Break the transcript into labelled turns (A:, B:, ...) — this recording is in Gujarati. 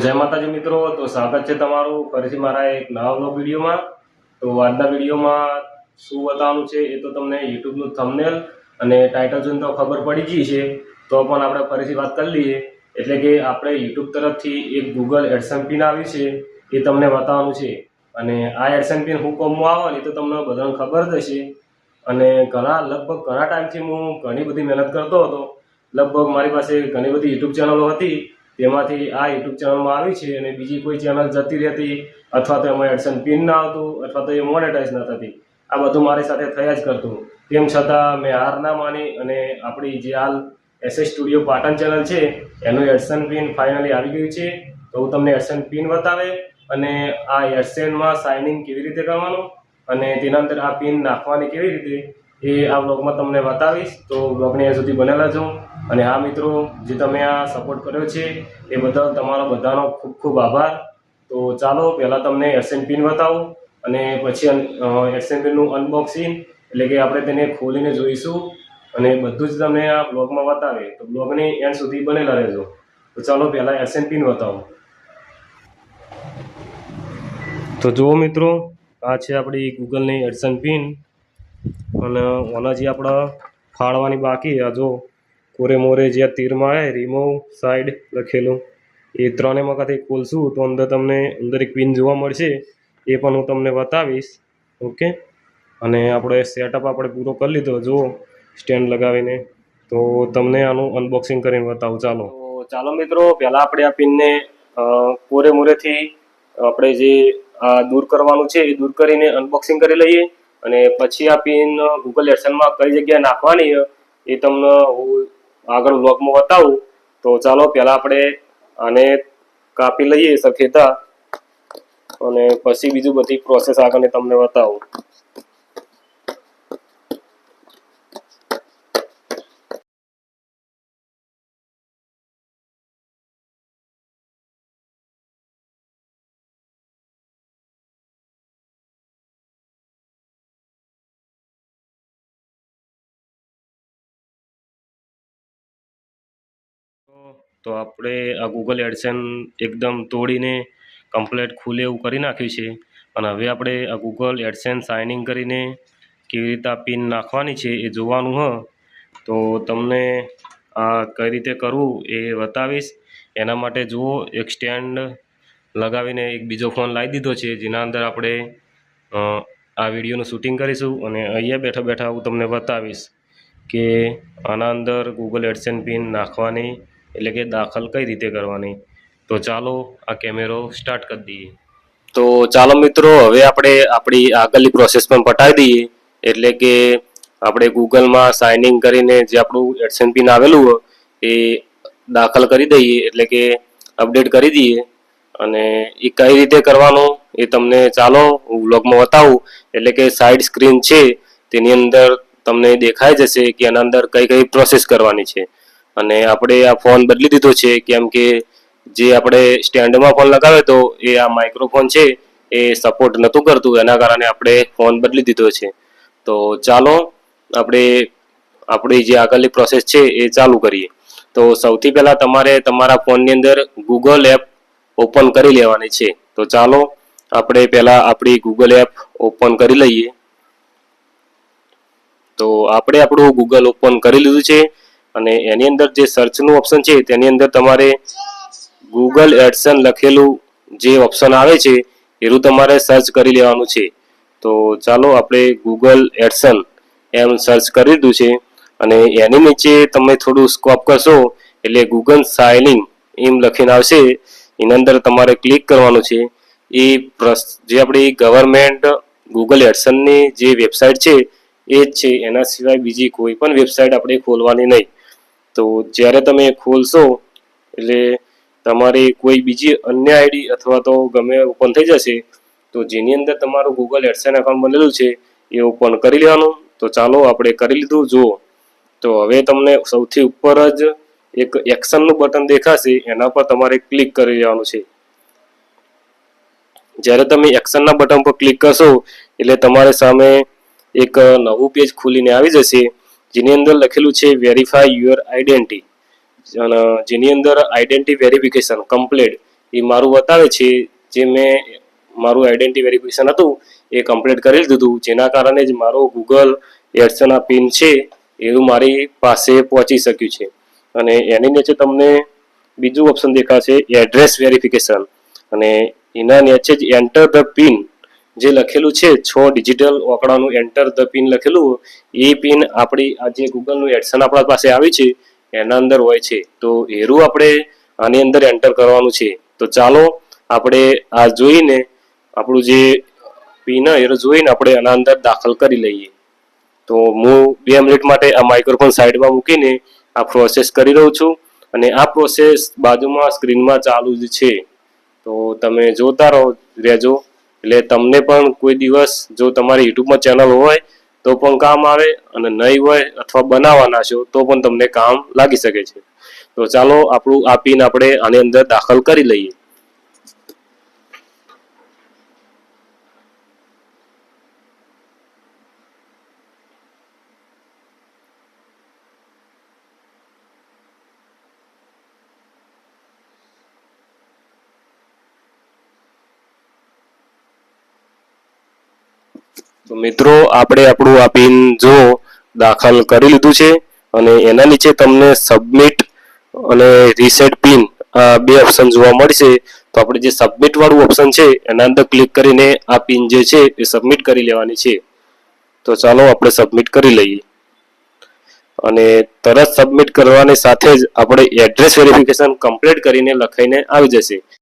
A: જય માતાજી મિત્રો, તો સ્વાગત છે તમારું ફરીથી મારા એક નવા વ્લોગ વિડીયોમાં। તો આજના વિડીયોમાં શું બતાવવાનું છે એ તો તમને યુટ્યુબનું થંબનેલ અને ટાઇટલ જોઈને તો ખબર પડી ગઈ છે, તો પણ આપણે ફરીથી વાત કરી લઈએ। એટલે કે આપણે યુટ્યુબ તરફથી એક ગૂગલ એડસન્સ પિન આવી છે, એ તમને બતાવવાનું છે। અને આ એડસન્સ પિન હું કોમમાં આવવાની તો તમને બધાને ખબર જ હશે। અને લગભગ ઘણા ટાઈમથી હું ઘણી બધી મહેનત કરતો હતો। લગભગ મારી પાસે ઘણી બધી યુટ્યુબ ચેનલો હતી, તેમાંથી આ યુટ્યુબ ચેનલમાં આવી છે અને બીજી કોઈ ચેનલ જતી રહેતી, અથવા તો એમાં એડસન્સ પિન ના આવતું, અથવા તો એ મોનેટાઈઝ ન થતી। આ બધું મારી સાથે થયા જ કરતું। તેમ છતાં મેં હાર ના માની અને આપણી જે હાલ એસએસ સ્ટુડિયો પાટણ ચેનલ છે એનું એડસન્સ પિન ફાઇનલી આવી ગયું છે। તો હું તમને એડસન્સ પિન બતાવે અને આ એડસન્સમાં સાઇનિંગ કેવી રીતે કરવાનું અને તેના અંદર આ પિન નાખવાની કેવી રીતે એ આ વ્લોગમાં તમને બતાવીશ। તો વ્લોગને અહીંયા સુધી બનેલા છો। અને હા મિત્રો, જે તમે આ સપોર્ટ કર્યો છે એ બદલ તમારો બધાનો ખૂબ ખૂબ આભાર। તો ચાલો પહેલાં તમને એડસન્સ પિન બતાવું અને પછી એડસન્સ પિનનું અનબોક્સિંગ, એટલે કે આપણે તેને ખોલીને જોઈશું અને બધું જ તમને આ બ્લોગમાં બતાવે। તો બ્લોગને એન્ડ સુધી બનેલા રહેજો। તો ચાલો પહેલાં એડસન્સ પિન બતાવું। તો જુઓ મિત્રો, આ છે આપણી ગૂગલની એડસન્સ પિન અને ઓના જે આપણે ફાળવાની બાકી આ જો કોરે મોરે જે તીરમાં આવે રિમૂવ સાઈડ લખેલું, એ ત્રણેય વખતે ખોલશું તો તમને અંદર એક પિન જોવા મળશે, એ પણ હું તમને બતાવીશ। ઓકે, અને આપણે સેટઅપ આપણે પૂરો કરી લીધો જુઓ સ્ટેન્ડ લગાવીને। તો તમને આનું અનબોક્સિંગ કરીને બતાવું। ચાલો મિત્રો, પહેલાં આપણે આ પિનને કોરે મોરેથી આપણે જે દૂર કરવાનું છે એ દૂર કરીને અનબોક્સિંગ કરી લઈએ અને પછી આ પિન ગૂગલ એડસન્સમાં કઈ જગ્યાએ નાખવાની એ તમને હું આગળ વ્લોગમાં બતાવું। તો ચાલો પહેલાં આપણે આને કાપી લઈએ સરખેતા અને પછી બીજું બધી પ્રોસેસ આગળની તમને બતાવું। તો આપણે આ ગૂગલ એડસન્સ એકદમ તોડીને કમ્પ્લીટ ખુલે એવું કરી નાખ્યું છે અને હવે આપણે આ ગૂગલ એડસન્સ સાઇનિંગ કરીને કેવી રીતે આ પિન નાખવાની છે એ જોવાનું હ। તો તમને આ કઈ રીતે કરવું એ બતાવીશ। એના માટે જુઓ એક સ્ટેન્ડ લગાવીને એક બીજો ફોન લાવી દીધો છે, જેના અંદર આપણે આ વિડીયોનું શૂટિંગ કરીશું અને અહીંયા બેઠા બેઠા હું તમને બતાવીશ કે આના અંદર ગૂગલ એડસન્સ પિન નાખવાની, એટલે કે દાખલ કઈ રીતે કરવાની। તો ચાલો આ કેમેરો સ્ટાર્ટ કરી દઈએ। તો ચાલો મિત્રો, હવે આપણે આપણી આગળની પ્રોસેસ પણ પટાવી દઈએ, એટલે કે આપણે ગૂગલમાં સાઇનિંગ કરીને જે આપણું એડસન્સ પિન આવેલું હોય એ દાખલ કરી દઈએ, એટલે કે અપડેટ કરી દઈએ। અને એ કઈ રીતે કરવાનું એ તમને ચાલો હું વ્લોગમાં બતાવું। એટલે કે સાઈડ સ્ક્રીન છે તેની અંદર તમને દેખાઈ જશે કે એના અંદર કઈ કઈ પ્રોસેસ કરવાની છે। અને આપણે આ ફોન બદલી દીધો છે, કેમ કે જે આપણે સ્ટેન્ડમાં ફોન લગાવ્યો તો એ આ માઇક્રોફોન છે એ સપોર્ટ નહોતું કરતું, એના કારણે આપણે ફોન બદલી દીધો છે। તો ચાલો આપણે આપણી જે આગળની પ્રોસેસ છે એ ચાલુ કરીએ। તો સૌથી પહેલાં તમારે તમારા ફોનની અંદર ગૂગલ એપ ઓપન કરી લેવાની છે। તો ચાલો આપણે પહેલાં આપણી ગૂગલ એપ ઓપન કરી લઈએ। તો આપણે આપણું ગૂગલ ઓપન કરી લીધું છે અને એની અંદર જે સર્ચનું ઓપ્શન છે તેની અંદર તમારે ગૂગલ એડસન્સ લખેલું જે ઓપ્શન આવે છે એનું તમારે સર્ચ કરી લેવાનું છે। તો ચાલો આપણે ગૂગલ એડસન્સ એમ સર્ચ કરી દીધું છે અને એની નીચે તમે થોડું સ્કોપ કરશો એટલે ગૂગલ સાઇનિંગ એમ લખીને આવશે, એના અંદર તમારે ક્લિક કરવાનું છે। એ જે આપણી ગવર્મેન્ટ ગૂગલ એડસન્સની જે વેબસાઇટ છે એ જ છે, એના સિવાય બીજી કોઈ પણ વેબસાઇટ આપણે ખોલવાની નહીં। તો જ્યારે તમે ખોલશો એટલે તમારી કોઈ બીજી અન્ય આઈડી અથવા તો ગમે ઓપન થઈ જશે, તો જેની અંદર તમારું ગૂગલ એડસન્સ એકાઉન્ટ બનેલું છે એ ઓપન કરી લેવાનું। તો ચાલો આપણે કરી લીધું જુઓ। તો હવે તમને સૌથી ઉપર જ એક એક્શનનું બટન દેખાશે, એના પર તમારે ક્લિક કરી લેવાનું છે। જ્યારે તમે એક્શનના બટન પર ક્લિક કરશો એટલે તમારી સામે એક નવું પેજ ખુલીને આવી જશે, જેની અંદર લખેલું છે વેરીફાઈ યોર આઈડેન્ટિટી, જેની અંદર આઈડેન્ટિટી વેરિફિકેશન કમ્પ્લીટ એ મારું બતાવે છે. જે મેં મારું આઈડેન્ટિટી વેરિફિકેશન હતું એ કમ્પ્લીટ કરી દીધું, જેના કારણે જ મારો ગૂગલ એડ્સના પિન છે એવું મારી પાસે પહોંચી શક્યું છે. અને એની નીચે તમને બીજું ઓપ્શન દેખાશે એડ્રેસ વેરિફિકેશન, અને એના નીચે જ એન્ટર ધ પિન જે લખેલું છે 6 ડિજિટલ આંકડાનું એન્ટર ધ પિન લખેલું, એ પિન આપણી આ જે ગૂગલનું એડસન આપણા પાસે આવી છે એના અંદર હોય છે. તો એરું આપણે આની અંદર એન્ટર કરવાનું છે. તો ચાલો આપણે આ જોઈને આપણું જે પિન એ જોઈને આપણે આના અંદર દાખલ કરી લઈએ. તો હું 2 મિનિટ માટે આ માઇક્રોફોન સાઈડમાં મૂકીને આ પ્રોસેસ કરી રહ્યો છું, અને આ પ્રોસેસ બાજુમાં સ્ક્રીનમાં ચાલુ જ છે. તો તમે જોતા રહેજો, એટલે તમને પણ કોઈ દિવસ જો તમારી યુટ્યુબમાં ચેનલ હોય તો પણ કામ આવે, અને નહીં હોય અથવા બનાવવાના છો તો પણ તમને કામ લાગી શકે છે. તો ચાલો આપણું આ પિન આપણે આની અંદર દાખલ કરી લઈએ. તો મિત્રો આપણે આપણું આ પિન જો દાખલ કરી લીધું છે, અને એના નીચે તમને સબમિટ અને રીસેટ પિન આ 2 ઓપ્શન જોવા મળશે. તો આપણે જે સબમિટ વાળું ઓપ્શન છે એના અંદર ક્લિક કરીને આ પિન જે છે એ સબમિટ કરી લેવાની છે. તો ચાલો આપણે સબમિટ કરી લઈએ, અને તરત સબમિટ કરવાની સાથે જ આપણે એડ્રેસ વેરિફિકેશન કમ્પ્લીટ કરીને લખાઈને આવી જશે.